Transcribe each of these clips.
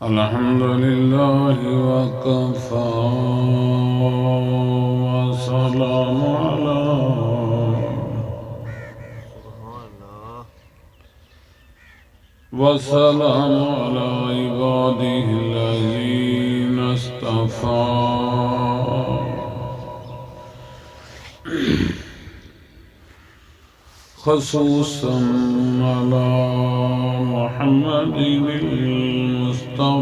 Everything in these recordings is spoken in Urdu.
الحمد لله وكفى وسلام على عباده الذين اصطفى خصوصا على محمد المصطفى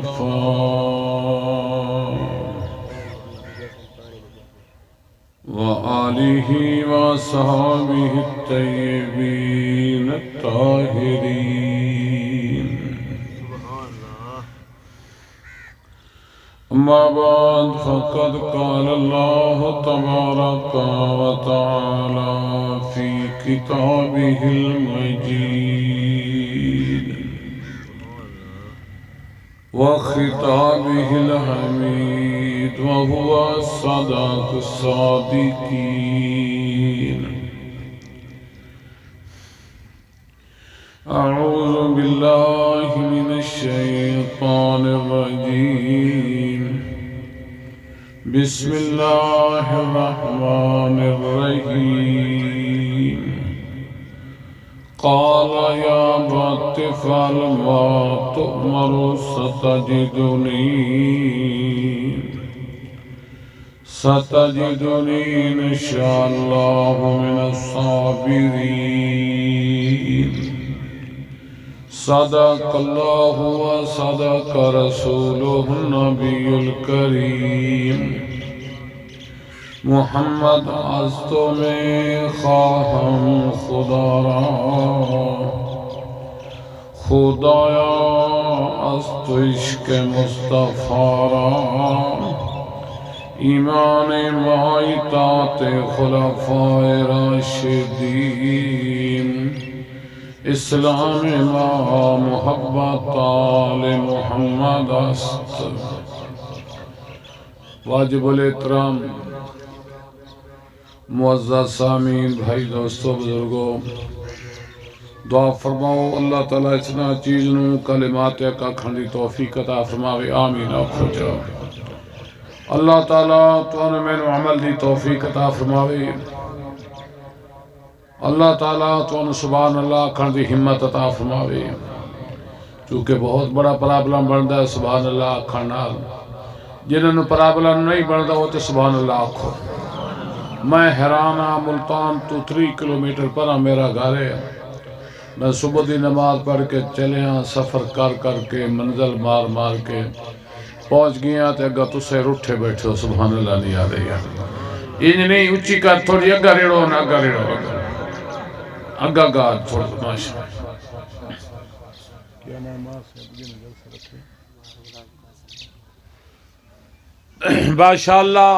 وآله وصحبه الطيبين الطاهرين أما بعد فقد قال الله تبارك وتعالى في كتابه المجيد وخطابه الحميد وهو الصادق الصادقين أعوذ بالله من الشيطان الرجيم بسم الله الرحمن الرحيم قال يا أبت افعل ما تؤمر ستجدني إن شاء الله من الصابرين صدق الله وصدق رسوله النبي الكريم محمد از تو میں خواہم خدا را خدایا از تو عشق مصطفیٰ را ایمان ما اطاعت خلفائے راشدین اسلام ما محبت آل محمد است واجب الاحترام معزز سامعین بھائی دوستو بزرگوں دعا فرماؤ اللہ تعالیٰ اتنا چیز نو کلمات کا کھنڈی توفیق عطا فرماوے آمین آخو جاؤ اللہ تعالیٰ تو نے میں عمل دی توفیق عطا فرماوے اللہ تعالیٰ تو نے سبحان اللہ کھنڈی ہمت عطا فرماوے چونکہ بہت بڑا پرابلم بندا ہے سبحان اللہ کھنڈال جنہوں نے پرابلم نہیں بندا ہوتے سبحان اللہ آخو میں حیران ہاں ملتان تو 3 کلومیٹر پر میرا گھر ہے میں صبح دی نماز پڑھ کے چلے ہاں سفر کر کے منزل مار کے پہنچ گیا تے اگا تو سے روٹھے بیٹھے ہو سبحان اللہ نہیں آ رہی ہے یہ نہیں اچھی کر تھوڑی اگا ریڑو نا اگا ریڑو اگا گا تھوڑا ماشاء ماشاءاللہ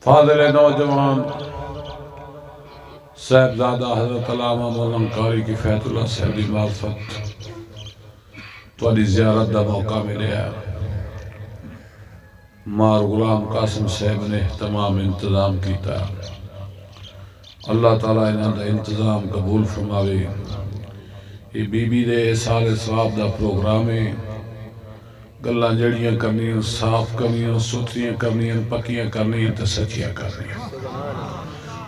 فاضل نوجوان صاحبزادہ حضرت علامہ مولانا قاری کفایت اللہ صاحب دی معرفت تواڈی زیارت دا موقع ملے ہے مار غلام قاسم صاحب نے تمام انتظام کیتا اللہ تعالیٰ انہاں دا انتظام قبول فرماوے یہ بی بی دے سال ثواب دا پروگرام ہے گلاں جڑیاں کرنیاں صاف کرنیاں ستھریاں کرنیاں پکیاں کرنیاں تے سچیاں کرنیاں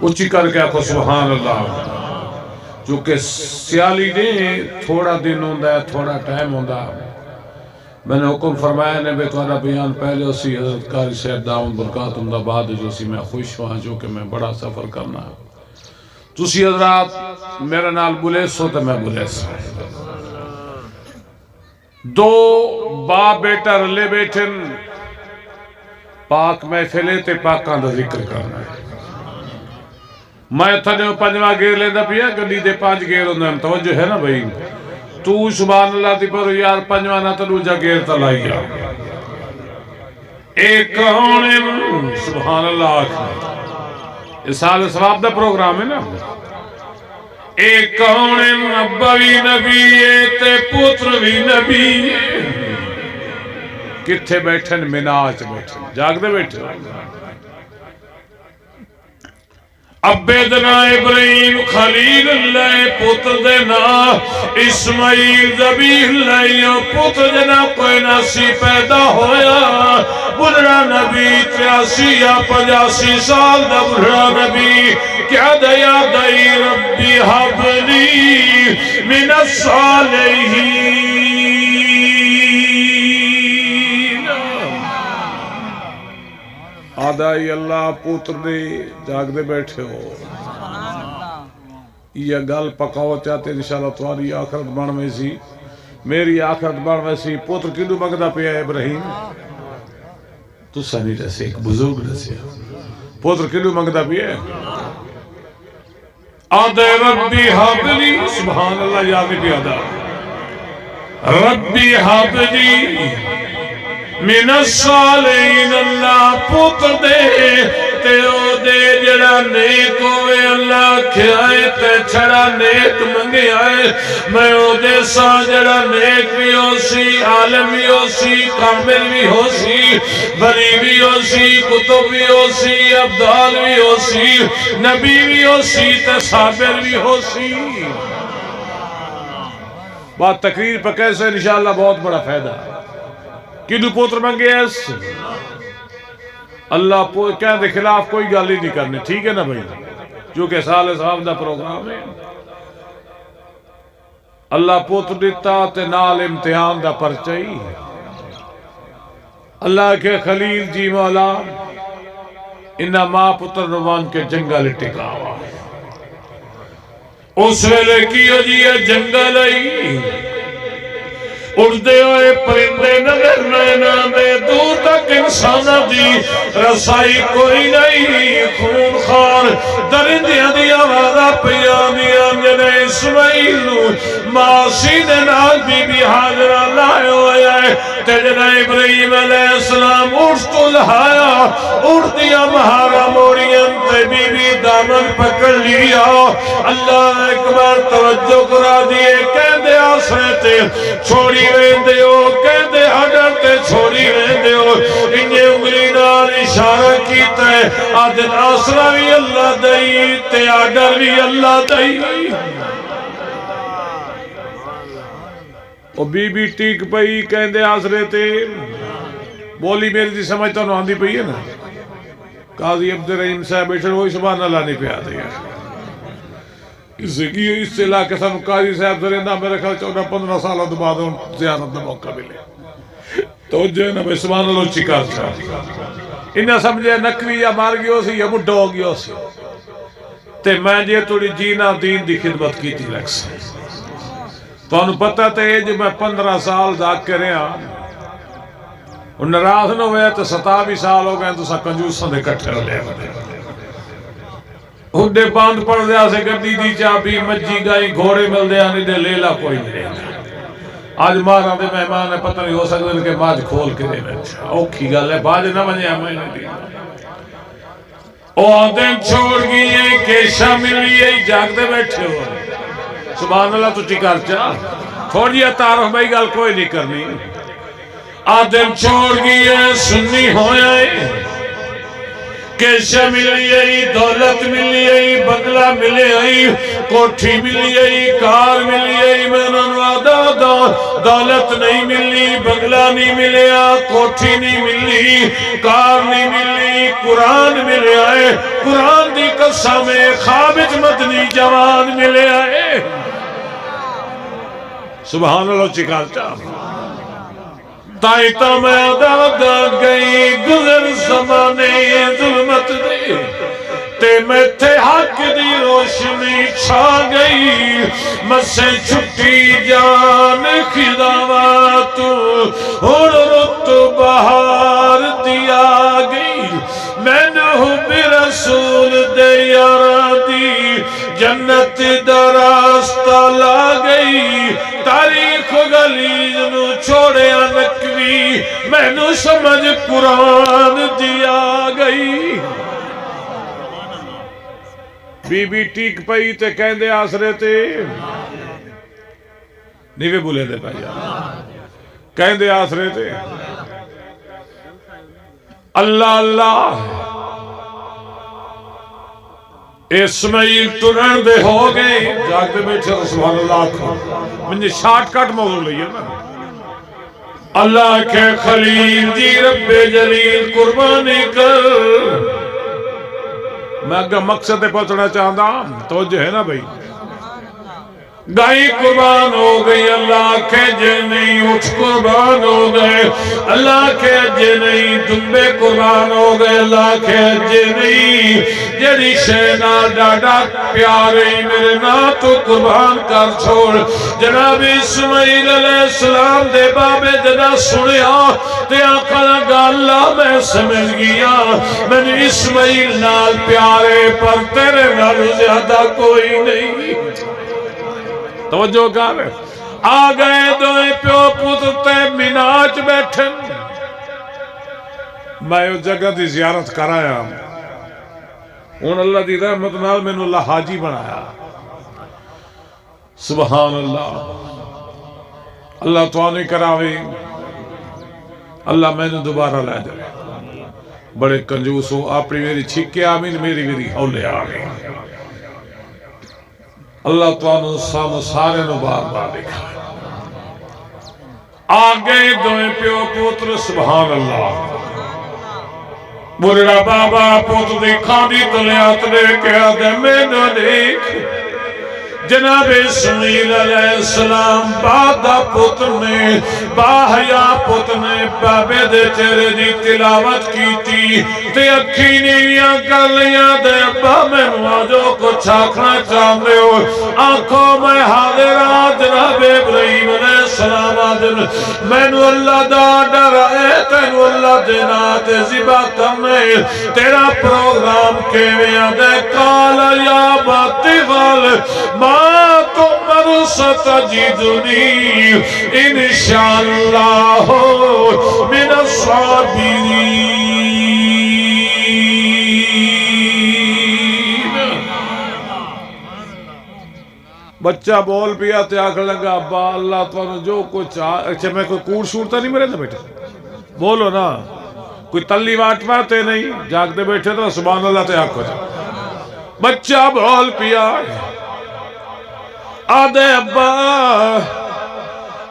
اچھی کر کے آخو سبحان اللہ چونکہ سیالی نے تھوڑا دن ہوندا ہے تھوڑا ٹائم ہوندا میں نے حکم فرمایا نے بے تمہارا بیان پہلے اسی حضرت قاری صاحب دامت برکاتہم دا بعد جو سی میں خوش ہوا جو کہ میں بڑا سفر کرنا تسی حضرات میرے نال بلیس ہو تو میں بلیس دو باپ بیٹا رلے بیٹھن پاک محفلے تے پاکاں دا ذکر کرنا ہے میں تھنے پنجواں گیر لیندہ پیا گڈی دے 5 گیر ہوندے ہیں توجہ ہے نا بھائی تو سبحان اللہ تی پر یار پنجواں نہ تلوجا گیر تلائیا ایک ہونے سبحان اللہ اس سال ثواب دا پروگرام ہے نا ایک ہونے ابا بھی نبی تے پتر بھی نبی کتھے بیٹھن مناچ بیٹھن جاگ دے بیٹھن ابے دنا ابراہیم خلیل اللہ پتر دینا اسماعیل ذبیح اللہ پتر دینا کوئی ناسی پیدا ہویا بڑھڑا نبی 83 یا 85 سال دا بڑھڑا نبی کیا دیا دائی ربی حبلی من الصالحین آدھائی اللہ پوتر دے جاگ دے بیٹھے ہو یہ گل پکاؤ چاہتے انشاءاللہ تمہاری آخرت بن میں سی میری آخرت بن میں سی پوتر کیوں مگدہ پہ ہے ابراہیم تو سنی رسے ایک بزرگ رسے پوتر کیوں مگدہ پہ ہے آدھے ربی حابلی سبحان اللہ یاد بھی آدھا ربی حابلی من الصالحین اللہ پتر دے تے او دے جڑا نیک ہوئے اللہ کھائے تے چھڑا نیک منگے آئے میں او دے سا جڑا نیک بھی ہو سی عالم بھی ہو سی کامل بھی ہو سی بری بھی ہو سی کتب بھی ہو سی عبدال بھی ہو سی نبی بھی ہو سی تے صابر بھی ہو سی بات تقریر پر کیسے انشاءاللہ بہت بڑا فائدہ کیوں پوتر منگے ایس اللہ کہنے دے خلاف کوئی گل ہی نہیں کرنے ٹھیک ہے نا بھائی جو کہ سال صاحب دا پروگرام ہے اللہ پوتر دیتا تے نال امتحان دا پرچائی اللہ کے خلیل جی مولا انہا ماں پتر نوان کے جنگل ٹکاوا اس ویلے کیوں جی جنگل آئی اڑدے ہوئے پرندے نظر نینا میں دور تک انسانہ دی رسائی کوئی نہیں خون خار درندیاں دی آوازہ پیانیاں جنہیں اسماعیل ماں سینے نال بی بی حاجرہ لائے ہوئے آئے تجنہ ابراہیم علیہ السلام اڑھ تو لہایا اڑھ دیا ہمارا موڑیاں تے بی بی دامن پکڑ لیا اللہ اکبر توجہ کرا دیے کہندے آسرے تے چھوڑی ویندے ہو کہندے حجر تے چھوڑی ویندے ہو انہیں انگلی نال اشارہ کیتا ہے آدھن آسرہ بھی اللہ دائی تے حجر بھی اللہ دائی اور بی بی ٹیک پئی کہندے آسرے تے بولی میری دی سمجھتا انہوں آندھی پئی ہے نا قاضی عبدالرحیم صاحب بیٹھر ہوئی سبحان اللہ نہیں پہ آتے ہیں اس سے علاقے سن قاضی صاحب زرندہ میرے خیال 14-15 سالہ دو بعد ان زیارت دا موقع ملے تو جو ہے نا بھئی سبحان اللہ چکار چاہ انہیں سمجھے نکوی یا مار گئی ہو سی یا مڈھا ہو گئی ہو سی تے میں جے توڑی جینا دین دی خدمت کی تھی لگ سے تو انہوں پتہ تے جو میں 15 سال داگ کریں اور نراز نہ ہوئے تو 27 سال ہو گئے تو سا کنجوساں دے کٹھے ہو لے ہڈے باند پڑ دیا سے گردی دی چابی مجی گائی گھوڑے مل دیا نہیں دے لیلا کوئی نہیں آج مارا دے مہمان ہے پتہ نہیں ہو سکتے کہ ماج کھول کے دے میں اوکھی گل ہے باج نہ منجے ہمیں نہیں دی او آدھیں چھوڑ گئی ہے کیشہ ملی ہے جاگ دے بیٹھے ہو سبحان اللہ تو چکار چاہ تھوڑی تعارف بھائی گل کوئی نہیں کرنی آدم چھوڑ گئی ہے سنی ہویا ہے کیشہ ملی ہے دولت ملی ہے بنگلہ ملی ہے کوٹھی ملی ہے کار ملی ہے میں وعدہ دولت نہیں ملی بنگلہ نہیں ملیا کوٹھی نہیں ملی کار نہیں ملی قرآن ملیا ہے قرآن دی قسم خابج مدنی جوان ملیا ہے سبحان اللہ چکار چاہ تائیتا میں دادا گئی گزر زمانے ظلمت دے تے میں تھے حق دی روشنی چھا گئی مسے چھٹی جان خداوات اور رت بہار دیا گئی میں نہ ہوں برسول دے یارا دی جنت دراستہ لا گئی تاریخ غلیظ نو چھوڑے نکوی میں نو سمجھ قرآن دیا گئی بی بی ٹیک پئی تے کہندے آسرے تے نیوے بولے دے پائی کہندے آسرے تے اللہ اللہ اسماعیل ٹرن دے ہو گئے جاگتے بیٹھے سبحان اللہ کو مجھے شارٹ کٹ موضوع لئیے نا اللہ کے خلیل جی رب جلیل قربانی کر میں اگر مقصد پہنچنا چاہتا ہوں توجہ ہے نا بھائی گائیں قربان ہو گئی اللہ کے جنہیں اٹھ قربان ہو گئے اللہ کے جنہیں دمبے قربان ہو گئے اللہ کے جنہیں جڑی شہنال ڈاڈا پیارے میرے نا تو قربان کر چھوڑ جناب اسماعیل علیہ السلام دے بابے جدا سنیا تے آقا لگا اللہ میں سمجھ گیا میں نے اسماعیل نال پیارے پر تیرے نال زیادہ کوئی نہیں توجہ کر آ گئے دوئے پیو پتر مناج بیٹھن میں اس جگہ دی زیارت کرایا ان اللہ دی رحمت نال میں نے اللہ حاجی بنایا سبحان اللہ اللہ تو آنے کراوے اللہ میں نے دوبارہ لے دے بڑے کنجوس ہو اپنی میری چھکے آمین میری ہولے آمین اللہ تعالیٰ سامو سارے نو بار بار دکھا آگئے دوئے پیو پوتر سبحان اللہ بڑا بابا پوتر دیکھا دی تلیات لے کے آگے میں نہ دیکھ جناب اسماعیل علیہ السلام بادہ پتر نے باہیا پتر نے بابے دے چہرے دی تلاوت کی تھی تے اکھی نیویاں کر لیاں دے ابا میں نواجو کو چھاکنا چاہتے ہو آنکھوں میں حاضر جناب ابراہیم علیہ السلام آدن میں نو اللہ دا ڈر آئے تینو اللہ دینا تے زبا کرنے تیرا پروگرام کے ویاں دے کالا یا باتی غال تمر ستجدنی انشاءاللہ من الصابرین بچہ بول پیا تے آکھ لگا ابا اللہ تو جو کچھ اچھا میں کوئی کوڑ شورتا نہیں میرے نہ بیٹھے بولو نا کوئی تلی واٹ پاتے نہیں جاگتے بیٹھے تو سبحان اللہ تے آکھ جا بچہ بول پیا آدھے ابا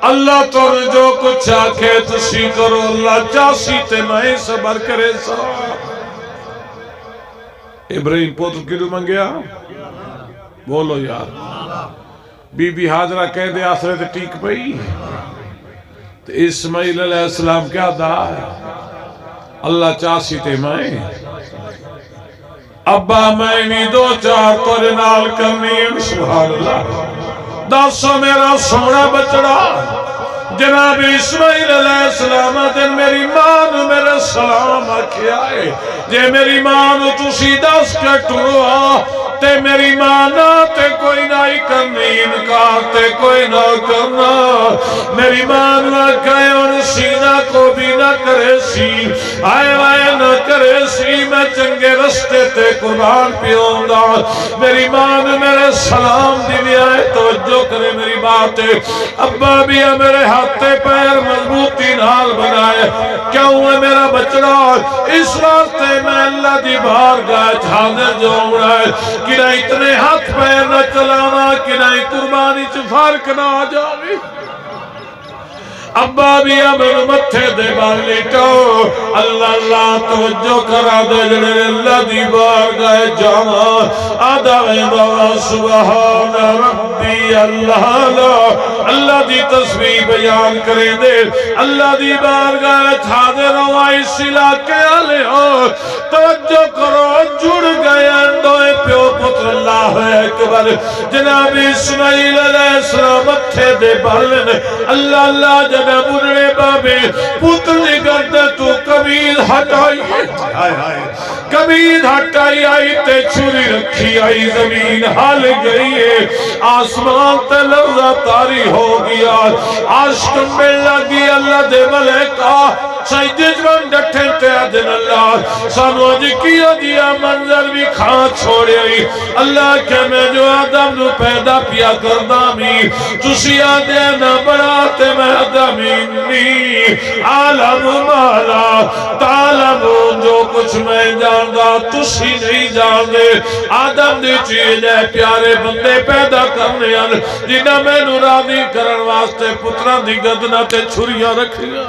اللہ تو جو کچھ آکھے تسی کرو اللہ چاسی تے میں صبر کرے سا ابراہیم پوتر کی دو منگیا بولو یار بی بی حاضرہ کہہ دے آسرے تے ٹیک پئی تو اسماعیل علیہ السلام کیا دا اللہ چاسی تے میں ابا میں نہیں دو چار تورے نال کرنی سبحان اللہ داسو میرا سونا بچڑا جناب اسماعیل علیہ السلام دن میری ماں نو میرے سلام کیا ہے جے میری ماں نو تسی دس کے ٹروا تے میری ماں نہ تے کوئی نہ کرنی انکار تے کوئی نہ کرنا میری ماں نہ کہے ان سینہ کو بھی نہ کرے سی آئے نہ کرے سی میں چنگے رستے تے قربان پیوں گا میری ماں نے میرے سلام دی آئے توجہ کرے میری بات ابا بھی میرے ہاتھے پیر مضبوطی نال بنائے کیوں ہے میرا بچڑا اس واسطے میں اللہ دی بارگاہ حاضر جو ہے کہ نہ اتنے ہاتھ پیر نہ چلانا کہ نہ قربانی چ فرق نہ آ جاوی ابا بھی امر متھے دے بالیٹو اللہ اللہ توجہ کرا دے جڑے اللہ دی بارگاہ جانا آدھا بابا سبحان ربی اللہ اللہ دی تسبیح بیان کرے دے اللہ دی بارگاہ حاضر ہوا اس علاقے والے ہو توجہ کرو جڑ گئے اندوئے پیو پتر اللہ اکبر جناب اسماعیل علیہ السلام متھے دے بالن اللہ اللہ جناب بڑھے بابے پتر نے گردہ تو قبیل ہٹائی قبیل ہٹائی آئی تے چھری رکھی آئی زمین ہل گئی ہے آسمان تے لفظہ تاری ہو گیا عشق میں لگی اللہ دے ملکہ سجدے جوان ڈٹھے تے آدن اللہ سانو اج کیا دیا منظر بھی کھا چھوڑے اللہ کہ میں جو آدم نو پیدا پیا کردہ میں تسی آدھے نہ بڑھاتے میں آدمینی عالم مالا تعلمون جو کچھ میں جاندہ تسی نہیں جاندے آدم دی چیز ہے پیارے بندے پیدا کرنے جنہ میں نورانی کرن واسطے پتران دی گدنا تے چھریاں رکھیاں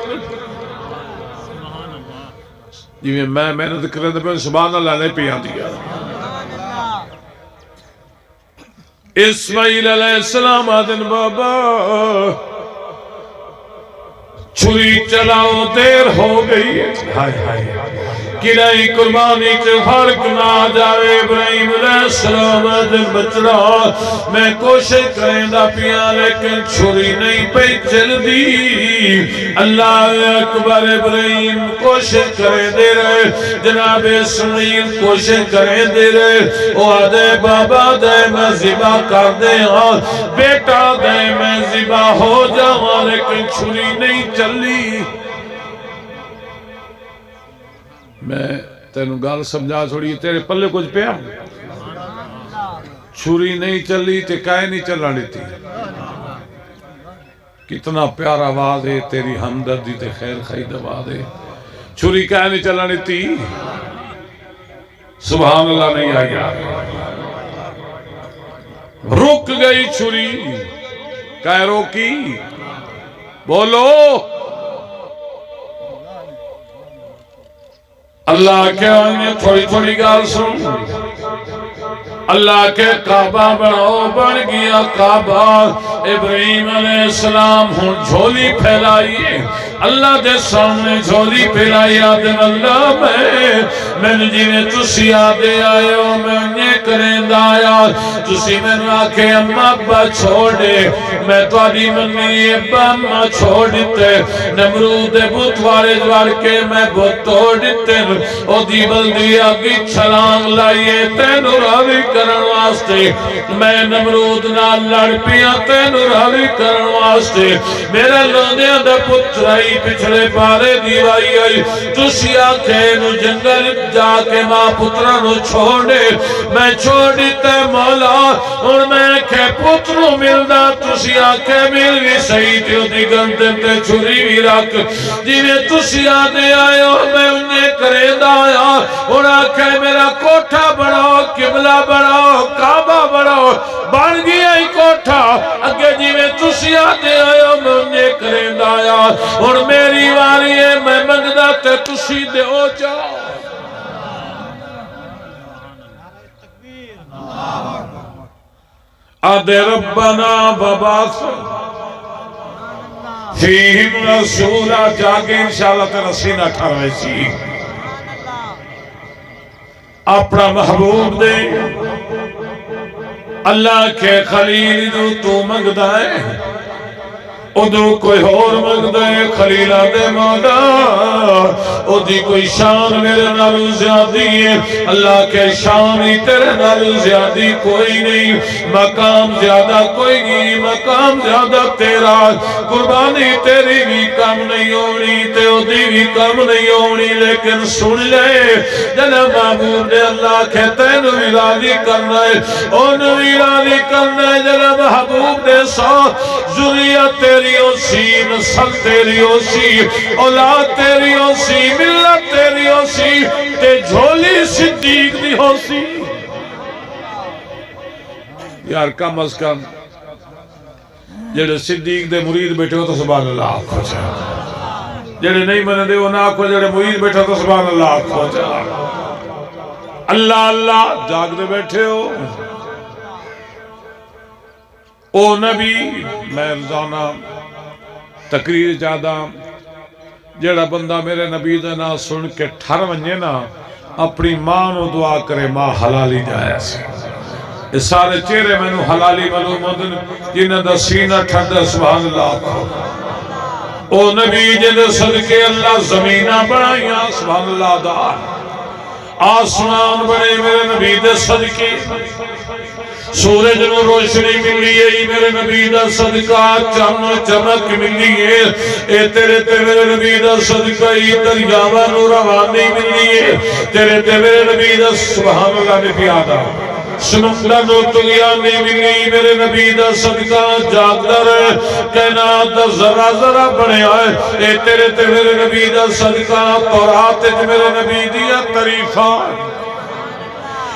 جی میں محنت کرنے دے پہ سبحان اللہ نے پیا دیا اسماعیل علیہ السلام آدن بابا چھری چلاؤ دیر ہو گئی کریں قربانی سے فرق نہ جاوے ابراہیم علیہ السلام آدن بچڑا میں کوشش کریں دا پیا لیکن چھری نہیں پہ چل دی اللہ اکبر ابراہیم کوشش کریں دے رہے جناب اسماعیل کوشش کریں دے رہے او آدھے بابا دے میں ذبح کر دے ہاں بیٹا دے میں ذبح ہو جاؤں لیکن چھری نہیں چلی میں تینوں گال سمجھا چھوڑی تیرے پلے کچھ پیا چھری نہیں چلی تے کائے نہیں چلا لیتی کتنا پیارا آواز ہے تیری ہمدردی تے خیر خید آواز ہے چھری کائے نہیں چلا لیتی سبحان اللہ نہیں آیا رک گئی چھری کائے روکی بولو اللہ کے آئیے تھوڑی تھوڑی گال سن اللہ کے کعبہ بڑھو بڑھ گیا کعبہ ابراہیم علیہ السلام ہوں جھولی پھیلائیے اللہ دے سامنے جھولی پھیلائی آدم اللہ میں جنہیں تسی آدھے آئے ہو میں انہیں کریں دایا تسی میں نے آکھے اممہ اببا چھوڑ دے میں تو آدھی منگی اببا اممہ چھوڑ دیتے نمرود بھوتوارے جوار کے میں بہت توڑ دیتے او دی بلدی آگی چھلانگ لائیے تینو راوی کرن واسطے میں نمرود نہ لڑ پیا تینو راوی کرن واسطے میرے لوندیاں دے پترائی پچھلے پارے دیوائی آئی تسی آکھے نو جنگل جا کے ماں پترہ نو چھوڑے میں چھوڑی تے مولا اور میں کہ پتروں ملدا تسی آکھے مل بھی صحیح تیو دی گندے تے چھری بھی رکھ جنہیں تسی آدھے آئے ہو میں انہیں کرے دایا اور آکھے میرا کوٹھا بڑھاؤ قبلہ بڑھاؤ کعبہ بڑھاؤ بڑھ گیا ہی کوٹھا اگے جیویں تسی آدھے آئے ہو میں انہیں کرے دایا اور میری واری ہے میں منگدہ تے تسی دے ہو جاؤ آدھے ربنا بباس فیہم رسولہ جاگے انشاءاللہ تیرا سینہ ٹھروے سی اپنا محبوب دے اللہ کے خلیل دو تو مگدہ ہے ادھو کوئی اور مگدہ ہے خلیلہ دے مولا ادھی کوئی شان میرے نالو زیادی ہے اللہ کے شان ہی تیرے نالو زیادی کوئی نہیں مقام زیادہ کوئی نہیں مقام زیادہ تیرا قربانی تیری بھی کم نہیں ہونی تے ادھی بھی کم نہیں ہونی لیکن سن لے جنہ محبوب نے اللہ کے تینو بھی راضی کرنا ہے انہوں بھی راضی کرنا ہے جنہ محبوب نے ساتھ ذریعہ تیری سی نسل تیری ہو سی اولاد تیری ہو سی ملت تیری ہو سی تے جھولی صدیق دی ہو سی یار کم از کم جڑے صدیق دے مرید بیٹھے ہو تو سبحان اللہ آکھو چاہ جڑے نہیں منے دے وہ نہ آکھو جڑے مرید بیٹھے ہو تو سبحان اللہ آکھو چاہ اللہ اللہ جاگ دے بیٹھے ہو او نبی میں رضانہ تقریر جادہ جیڑا بندہ میرے نبی دے نا سن کے ٹھر ونجے نا اپنی ماں نو دعا کرے ماں حلالی جائے سے اس سارے چہرے میں نو حلالی معلوم ہوندن جنہ دا سینہ ٹھنڈا سبحان اللہ او نبی جنہ صدقے اللہ زمینہ بڑھائیاں سبحان اللہ دا آسمان بڑے میرے نبی دے صدقے سورج نو روشنی ملی ہے میرے نبی دا صدقہ چمک ملی ہے اے تیرے تے میرے نبی دا صدقہ دریاواں نو روانی ملی ہے تیرے تے میرے نبی دا سبحان اللہ نے پیادا سمندر نو تغیانی ملی میرے نبی دا صدقہ جاگدا رہے کائنات دا ذرہ ذرہ بنیا ہے اے تیرے تے میرے نبی دا صدقہ تورات وچ میرے نبی دیا تعریفاں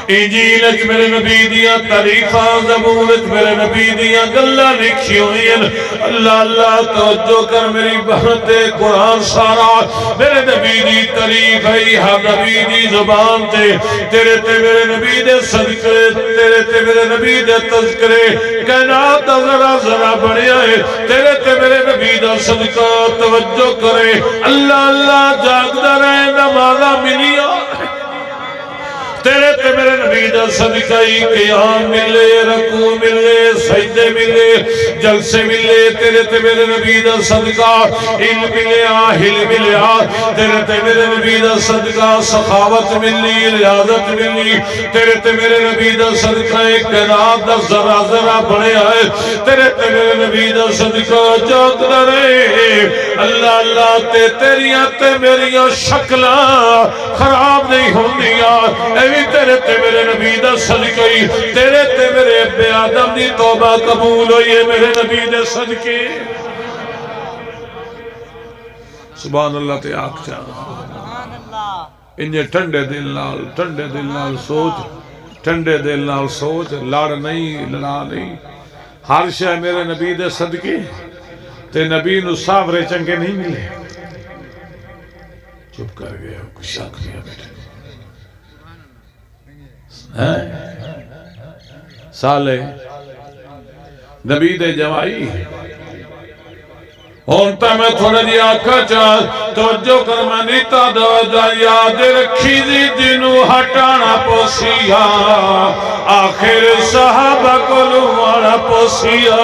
انجیل وچ میرے نبی دیا تعریفاں زبور وچ میرے نبی دیا گلاں لکھی ہوئی ہیں اللہ اللہ توجہ کر میری بہت قرآن سارا میرے نبی دی تعریف ہے ہر نبی دی زبان تے تیرے تے میرے نبی دے صدقے تیرے تے میرے نبی دے تذکرے کائنات دا ذرا ذرا بنیا ہے تیرے تے میرے نبی دا صدقہ توجہ کرے اللہ اللہ جاگدا رہے نمازاں ملیا تیرے تے میرے نبی دا صدقہ قیام ملے رکوع ملے سجدے ملے جلسے ملے تیرے تے میرے نبی دا صدقہ علم ملیا حلم ملیا تیرے تے میرے نبی دا صدقہ سخاوت ملی ریاضت ملی تیرے تے میرے نبی دا صدقہ کائنات دا ذرہ ذرہ بنیا ہے تیرے تے میرے نبی دا صدقہ جاگدا رہے اللہ اللہ تے تیریاں تے میریاں شکلاں خراب نہیں ہوندیاں تیرے تے میرے نبی دا صدقہ تیرے تے میرے ابے آدم دی توبہ قبول ہوئی ہے میرے نبی دے صدقے سبحان اللہ تے آنکھ چاہاں انجھے ٹھنڈے دل نال سوچ ٹھنڈے دل نال سوچ لڑ نہیں لڑا نہیں ہر شے میرے نبی دے صدقے تے نبی نو ساورے چنگے نہیں ملے چپ کر گیا کچھ شک نہیں بیٹھے صالح نبی دے جوائی ہونتا میں تھوڑا جی آکھا چاہ توجہ کرمانی تا دا یاد رکھی دی دنو ہٹانا پوسیا آخر صحابہ کو لوانا پوسیا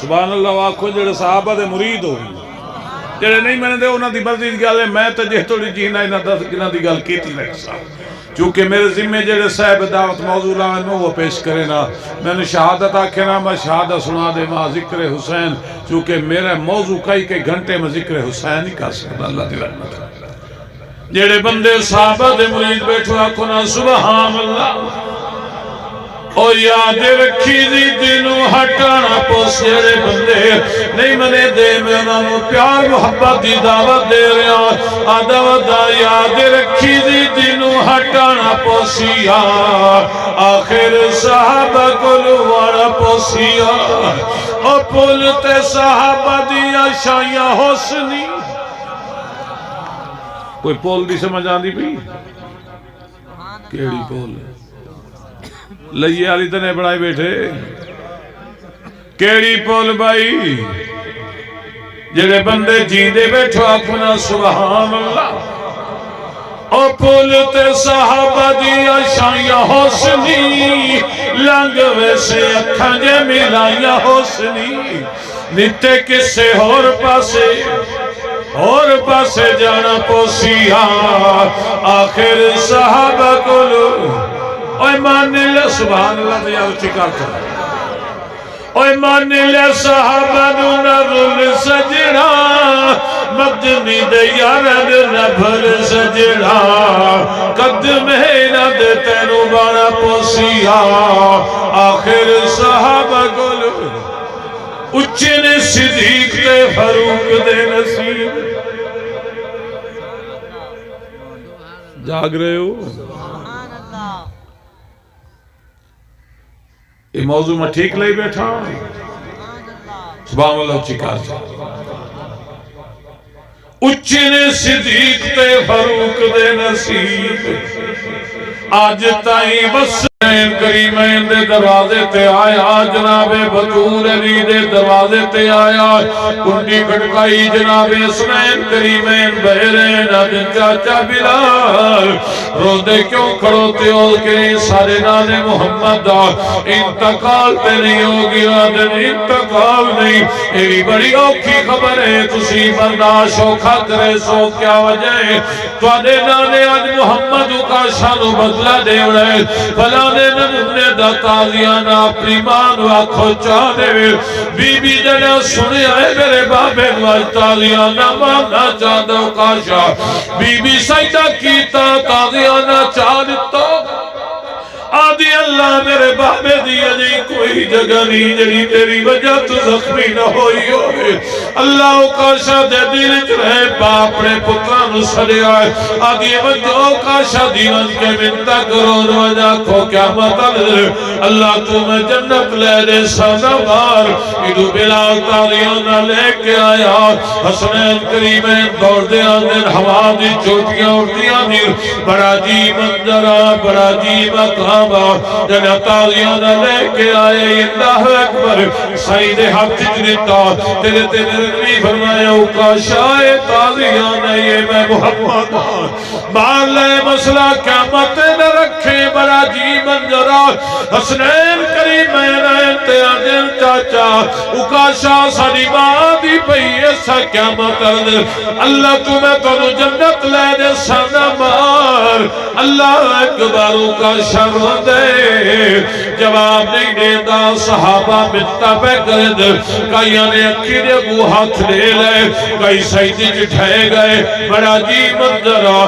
سبحان اللہ آکھو جڑے صحابہ دے مرید ہو جڑے نہیں میں نے دے انہاں دی مرضی دی گل ہے میں تے جے تھوڑی جینا انہاں دی گل کیتی نہیں صاحب چونکہ میرے ذمہ جڑے صاحب دعوت موضوع لاؤں میں وہ پیش کرے نا میں نے شہادت آکھے نا میں شہادت سنا دے ماں ذکر حسین چونکہ میرا موضوع کئی کے گھنٹے میں ذکر حسین ہی کر سکتا اللہ دی رحمت جڑے بندے صحابہ دے مرید بیٹھو آکھو نا سبحان اللہ اور یاد رکھی دی دنوں ہٹانا پوسیرے بندے نہیں منے دے میں انہوں پیار محبت دی دعوت دے رہا آدھوت دا یاد رکھی دی دنوں ہٹانا پوسیا آخر صحابہ کو لوانا پوسیا اور پولتے صحابہ دیا شایہ حسنی کوئی پول دی سمجھ آن دی بھی کیڑی پول ہے لئیے علی تنے بڑھائی بیٹھے کیڑی پول بائی جڑے بندے جیندے بیٹھو اپنا سبحان اللہ او پولتے صحابہ دیا شایہ حسنی لنگ ویسے اکھاں جے ملائیا حسنی نیتے کسے اور پاسے جانا پوسیا آخر صحابہ کو لو اوہ مان لے سبحان اللہ دیا اچھی کرتا اوہ مان لے صحابہ نظر سجڑا مدنی دے یارد نبھر سجڑا قدم ہے نہ دے تینو بانا پوسیا آخر صحابہ گلو اچھنے صدیق دے فاروق دے نصیب جاگ رہے ہو یہ موضوع میں ٹھیک لئی بیٹھا سبحان اللہ چکار چاہتا اچھنے صدیق تے فاروق دے نصیب آج تائیں بس کریمین دے دروازے تے آیا جناب بطور علی دے دروازے تے آیا کنڈی کھٹکائی جناب اسمین کریمین بہرین آجن چاچا بلال رو دے کیوں کھڑوتے ہو کہ سارے نانے محمد انتقال تے نہیں ہوگی آدن انتقال نہیں ایری بڑی اوکھی خبر ہے تسی برداشت ہو خطرے سو کیا وجہ ہے تو آدھے نانے آج محمد کا شانو بدلہ دے رہے فلا نے نمونے دا تازیانہ اپنی ماں نو آکھو چاہنے بی بی جنہ سنے آئے میرے بابے نواز تازیانہ مانگا چاہدہ کاشا بی بی سجدہ کیتا تازیانہ چاہتا آدھی اللہ میرے بابے دیا جی کوئی جگہ نہیں جڑی تیری وجہ تو زخمی نہ ہوئی ہوئے اللہ کاشا دے دل چرے باپ نے پتران سڑے آئے آدھی وجہ کاشا دیوان کے منتہ کرو وجہ کو کیا مطلب اللہ تمہیں جنت لے دے سانا بار ادو بلال تاریانہ لے کے آیا حسنین کریمین دوڑ دے آدھر ہوا دی چوٹیاں اڑتی آدھر بڑا جی منظرہ بڑا جی مقام جنہ تالیانہ لے کے آئے اللہ اکبر سعید حق جنتا تیرے رنگی فرمایا اوکاشا تالیانہ یہ میں محمد بار لے مسئلہ قیامت نہ رکھے بڑا جی منظرہ حسنین کریمین انتیاجن چاچا اوکاشا ساری ماں دی پئی ایسا قیامت اللہ تمہیں تو جنت لے دے سانا مار اللہ اکبر اوکاشا دے جواب نہیں دیتا صحابہ ملتا پہ کرد کئی آنے اکھی دے گو ہاتھ لے لے کئی سیدی جٹھے گئے بڑا جی منظرہ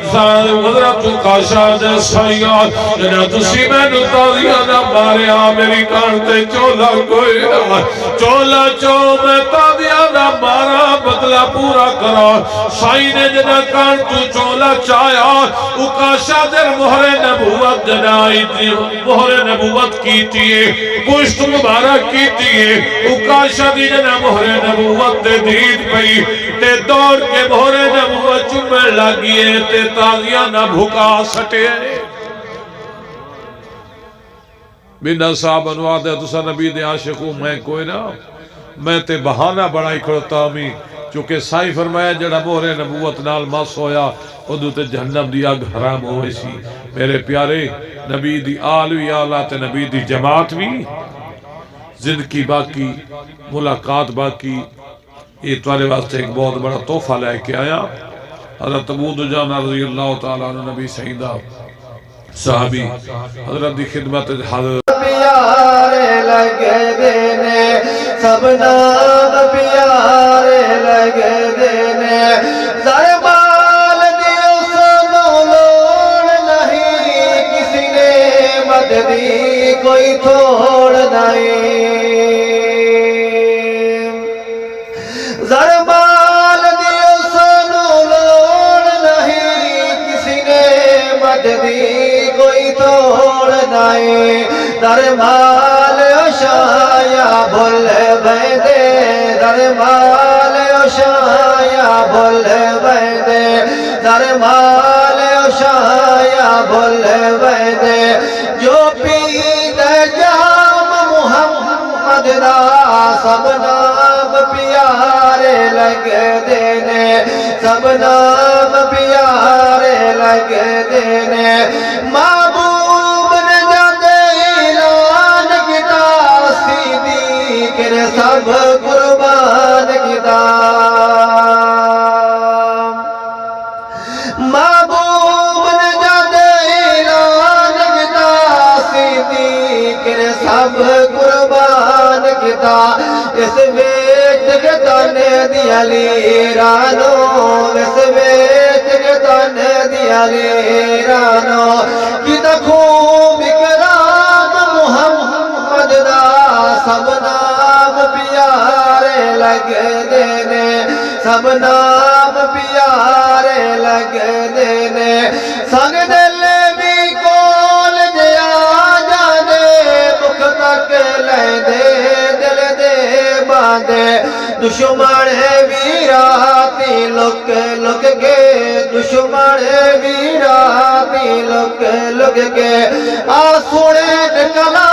حضرت کاشا دے سیاد جنہ تسی میں نتالیہ نہ مارے آ میری کانتے چولا کوئی نہ چولا چو میں تالیہ نہ مارا بدلہ پورا کرا سائی نے جنہ کانتو چولا چایا اکاشا در مہر نبوت جنائی مہر نبوت کیتی ہے پشت مبارک کیتی ہے اکاشا دی جنہ مہر نبوت دے دید پئی تے دوڑ کے مہر نبوت چمیں لگیے تے تاغیاں نہ بھکا سٹے بنا صاحب انواد ہے تسا نبی دے عاشقوں میں کوئی نہ میں تے بہانہ بڑائی کھڑتا ہمیں چونکہ سائی فرمایا جڑا مہر نبوت نال مس ہویا ادھو تے جہنم دی آگ حرام ہوئے سی میرے پیارے نبی دی آل وی آلات نبی دی جماعت بھی زندگی باقی ملاقات باقی یہ تمہارے واسطے ایک بہت بڑا تحفہ لے کے آیا حضرت ابو دجانہ رضی اللہ تعالیٰ عنہ نبی سیدہ صحابی حضرت دی خدمت حضرت پیارے لگے دینے سب نام پیارے لگے دینے ضربال دیو سنو لوڑ نہیں کسی نے مد دی کوئی تھوڑ نہیں ضربال دیو سنو لوڑ نہیں کسی نے مد دی کوئی توڑ نہیں درمال اشایا بھول بیدے درمال اشایا بھول بیدے درمال اشایا بھول بیدے جو پید جام محمد دا سب نام پیارے لگ دینے سب نام پیارے لگ دینے محبوب نے جد اعلان کیتا صدیق نے سب قربان کیتا محبوب نے جد اعلان کیتا صدیق نے سب قربان کیتا اس ویٹ کے تانے دی علی رانو اس ویٹ کے تانے دی علی رانو کی تخوب اکرام محمد دا سب نام پیارے لگ دینے سب نام پیارے لگ دینے سنگ دل بھی کول جیا جانے مکھ تک لے دے دل دے باندے دشمن ویراتی لک لک کے دشمن ویراتی لک لک کے آسوڑے نکلا